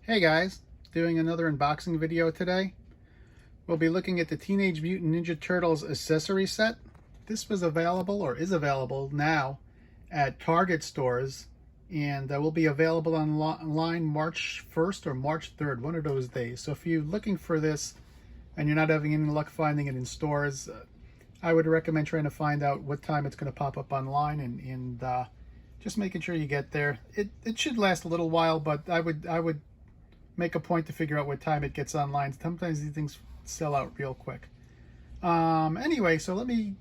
Hey guys, doing another unboxing video today. We'll be looking at the Teenage Mutant Ninja Turtles accessory set. This was available, or is available now, at Target stores, and will be available online March 1st or March 3rd, one of those days. So if you're looking for this and you're not having any luck finding it in stores, I would recommend trying to find out what time it's going to pop up online and just making sure you get there. It should last a little while, but I would make a point to figure out what time it gets online. Sometimes these things sell out real quick. Anyway, so let me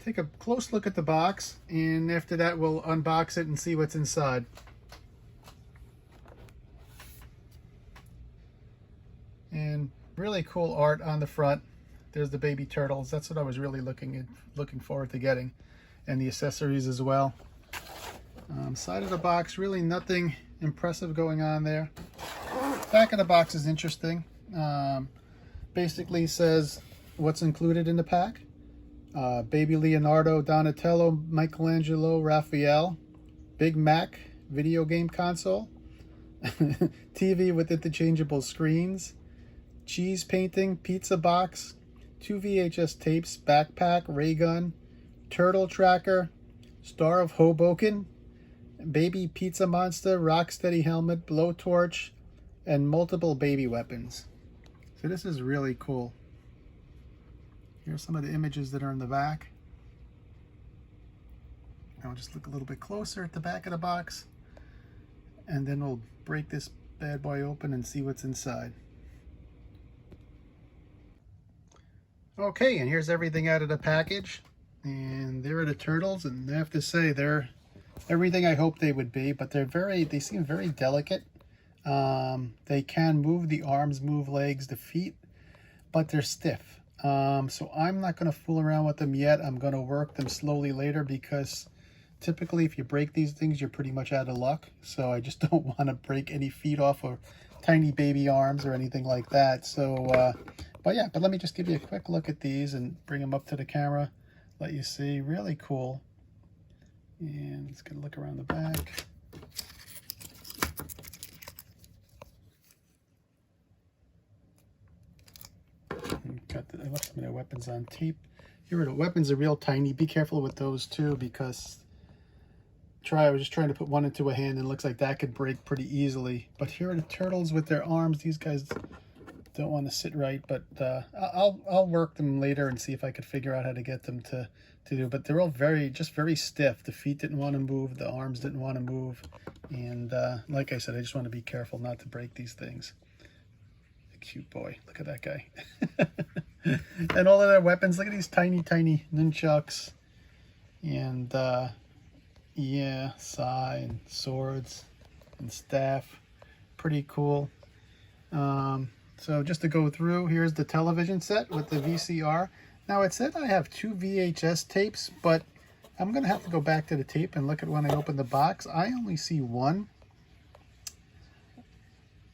take a close look at the box, and after that we'll unbox it and see what's inside. And really cool art on the front. There's the baby turtles. That's what I was really looking forward to getting, and the accessories as well. Side of the box, really nothing impressive going on there. Back of the box is interesting. Basically says what's included in the pack. Baby Leonardo, Donatello, Michelangelo, Raphael, Big Mac video game console, TV with interchangeable screens, cheese painting, pizza box, 2 VHS tapes, backpack, ray gun, turtle tracker, Star of Hoboken, baby pizza monster, rocksteady helmet, blowtorch, and multiple baby weapons. So this is really cool. Here's some of the images that are in the back. I'll just look a little bit closer at the back of the box, and then we'll break this bad boy open and see what's inside. Okay, and here's everything out of the package. And there are the turtles, and I have to say they're everything I hoped they would be, but they seem very delicate. They can move the arms, move legs, the feet, but they're stiff. So I'm not going to fool around with them yet. I'm going to work them slowly later, because typically if you break these things, you're pretty much out of luck. So I just don't want to break any feet off or tiny baby arms or anything like that. So, but let me just give you a quick look at these and bring them up to the camera, let you see. Really cool. And let's get a look around the back. I left some of their weapons on tape. Here are the weapons are real tiny. Be careful with those too, because I was just trying to put one into a hand and it looks like that could break pretty easily. But here are the turtles with their arms. These guys don't want to sit right, but I'll work them later and see if I could figure out how to get them to do. But they're all very stiff. The feet didn't want to move, the arms didn't want to move, and like I said, I just want to be careful not to break these things. Cute boy, look at that guy. And all of their weapons, look at these tiny nunchucks, and yeah, sai and swords and staff. Pretty cool. So just to go through, here's the television set with the VCR. Now it said I have 2 VHS tapes, but I'm gonna have to go back to the tape and look at when I open the box. I only see one,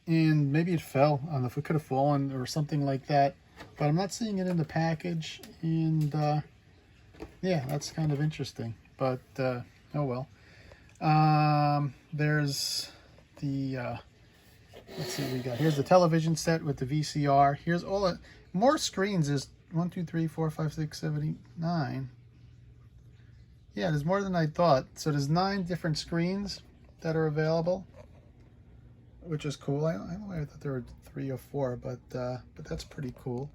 and maybe it fell. I don't know if it could have fallen or something like that, but I'm not seeing it in the package. And yeah, that's kind of interesting, but oh well. There's the let's see what we got. Here's the television set with the VCR. Here's all the more screens. There's 1, 2, 3, 4, 5, 6, 7, 8, 9. Yeah, there's more than I thought. So there's 9 different screens that are available, which is cool. I thought there were 3 or 4, but that's pretty cool.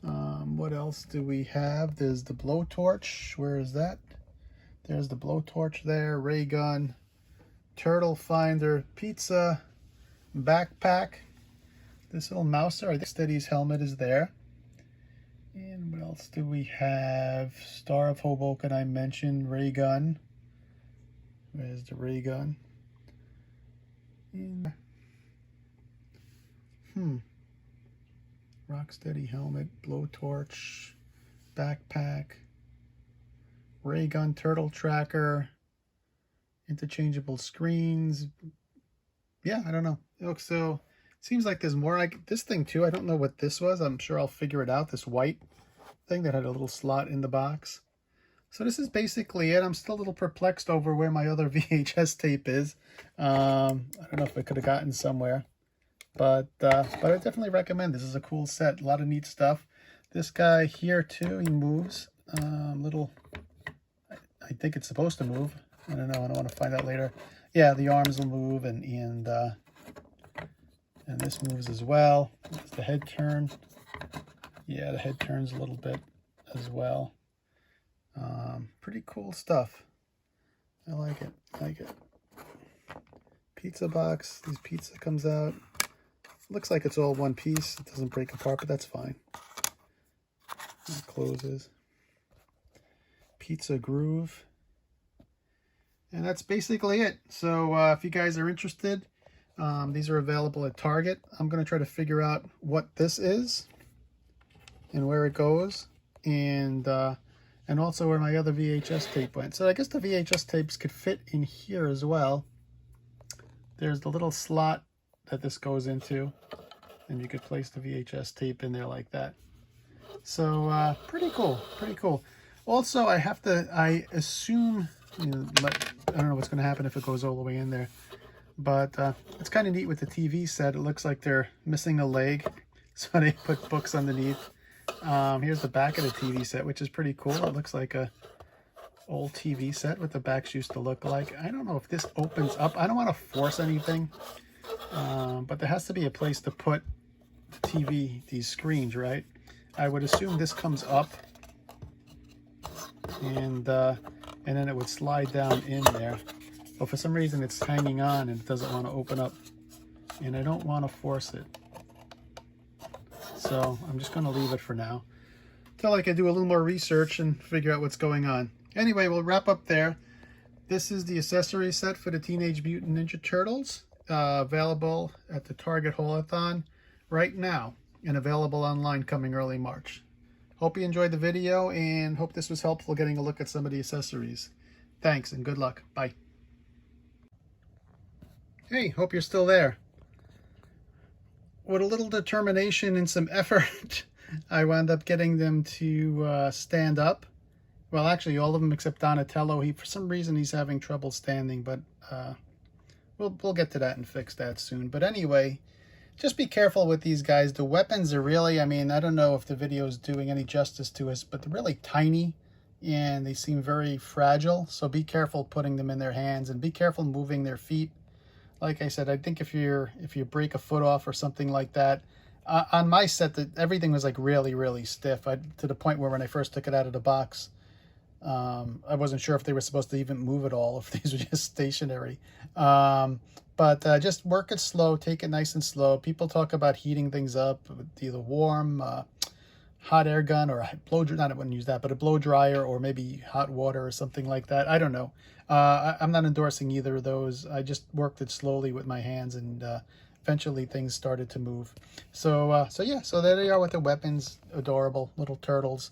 What else do we have? There's the blowtorch. Where is that? There's the blowtorch there. Ray gun, turtle finder, pizza, backpack. This little mouser, I think Steady's helmet is there. And what else do we have? Star of Hoboken, I mentioned. Ray gun. There's the ray gun. And rocksteady helmet, blowtorch, backpack, ray gun, turtle tracker, interchangeable screens. Yeah, I don't know. So it seems like there's more. Like this thing too, I don't know what this was. I'm sure I'll figure it out. This white thing that had a little slot in the box. So this is basically it. I'm still a little perplexed over where my other VHS tape is. I don't know if I could have gotten somewhere, but I definitely recommend. This is a cool set. A lot of neat stuff. This guy here too, he moves. Little, I think it's supposed to move. I don't know. I don't want to find out later. Yeah, the arms will move, and this moves as well. Does the head turn? Yeah, the head turns a little bit as well. Pretty cool stuff. I like it. I like it. Pizza box. These pizza comes out. Looks like it's all one piece. It doesn't break apart, but that's fine. It closes. Pizza groove. And that's basically it. So if you guys are interested, these are available at Target. I'm going to try to figure out what this is and where it goes, and also where my other VHS tape went. So I guess the VHS tapes could fit in here as well. There's the little slot that this goes into, and you could place the VHS tape in there like that. So pretty cool, pretty cool. Also, I assume, I don't know what's going to happen if it goes all the way in there, but it's kind of neat with the TV set. It looks like they're missing a leg, so they put books underneath. Here's the back of the TV set, which is pretty cool. It looks like a old TV set, what the backs used to look like. I don't know if this opens up. I don't want to force anything, but there has to be a place to put the TV, these screens, right? I would assume this comes up, and then it would slide down in there. But for some reason it's hanging on and it doesn't want to open up, and I don't want to force it. So I'm just going to leave it for now until I can do a little more research and figure out what's going on. Anyway, we'll wrap up there. This is the accessory set for the Teenage Mutant Ninja Turtles, available at the Target Haulathon right now, and available online coming early March. Hope you enjoyed the video, and hope this was helpful getting a look at some of the accessories. Thanks and good luck. Bye. Hey, hope you're still there. With a little determination and some effort, I wound up getting them to stand up. Well, actually, all of them except Donatello. For some reason, he's having trouble standing, but we'll get to that and fix that soon. But anyway, just be careful with these guys. The weapons are really, I mean, I don't know if the video is doing any justice to us, but they're really tiny and they seem very fragile. So be careful putting them in their hands, and be careful moving their feet. Like I said, I think if you break a foot off or something like that, on my set, that everything was like really stiff. To the point where when I first took it out of the box, I wasn't sure if they were supposed to even move at all, if these were just stationary. But just work it slow, take it nice and slow. People talk about heating things up with either warm, hot air gun, or blow dryer. Not, I wouldn't use that, but a blow dryer, or maybe hot water or something like that. I don't know. I'm not endorsing either of those. I just worked it slowly with my hands, and eventually things started to move. So yeah, so there they are with the weapons. Adorable little turtles.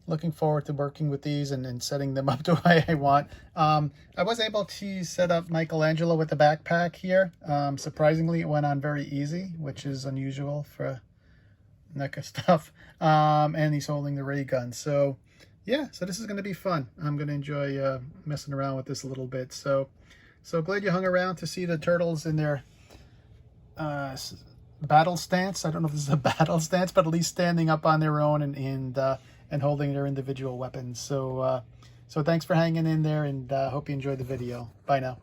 Looking forward to working with these and setting them up the way I want. I was able to set up Michelangelo with the backpack here. Surprisingly, it went on very easy, which is unusual for NECA stuff. And he's holding the ray gun. So yeah, so this is going to be fun. I'm going to enjoy messing around with this a little bit. So glad you hung around to see the turtles in their battle stance. I don't know if this is a battle stance, but at least standing up on their own and holding their individual weapons. So thanks for hanging in there, and hope you enjoyed the video. Bye now.